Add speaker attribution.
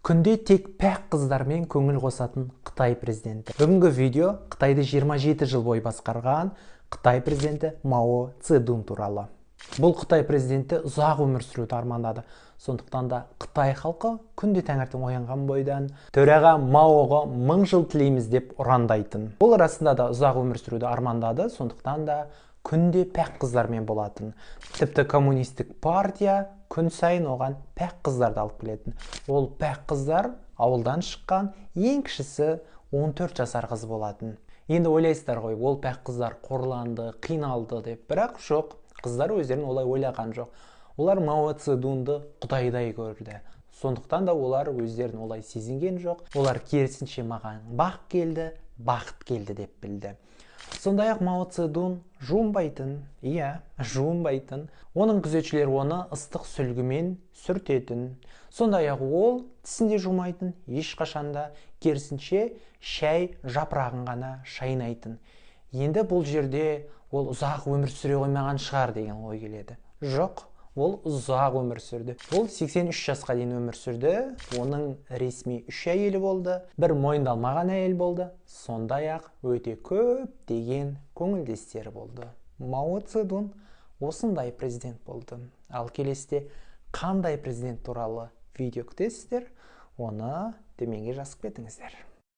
Speaker 1: Күнде тек пәк қыздармен көңіл қосатын Қытай президенті. Бүгінгі видео Қытайды 27 жыл бойы басқарған Қытай президенті Мао Цзедун туралы. Бұл Қытай президенті ұзақ өмір сүруді армандады. Сондықтан да Қытай халқы күнде таңертең оянған бойдан төраға Маоға 1000 жыл тілейміз деп ұрандайтын. Бұл арасында да ұзақ өмір сүруді армандады. Сондықтан да күнде пәк қыздармен болатын. Тіпті коммунистік партия күн сайын оған пәк қыздарды алып келетін. Ол пәк қыздар ауылдан шыққан ең кішісі 14 жасар қыз болатын. Енді ойлайсыздар ғой, ол пәк қыздар қорланды, қиналды деп. Бірақ жоқ, қыздар өздерін олай ойлаған жоқ. Олар Мао Цзедунды құдайдай көрді. Сондықтан да олар өздерін олай сезінген жоқ. Олар керісінше маған бақ келді, бақыт келді деп білді. Сондай-ақ Мао Цзедун жуынбайтын, жуынбайтын. Оның күзетшілері оны ыстық сүлгімен сүртетін. Сондай-ақ ол тісінде жумайтын, ешқашанда, керісінше шай жапырағын ғана шайнайтын. Енді бұл жерде ол ұзақ өмір сүре қоймаған шығар деген ой келеді. Жоқ, ол ұзақ өмір сүрді. Ол 83 жасқа дейін өмір сүрді. Оның ресми 3 әйелі болды, бір мойындалмаған әйел болды. Сондай-ақ өте көп деген көңілдестері болды. Мао Цзедун осындай президент болды. Ал келесіде қандай президент туралы видео күтесіздер, оны төменге жазып кетіңіздер.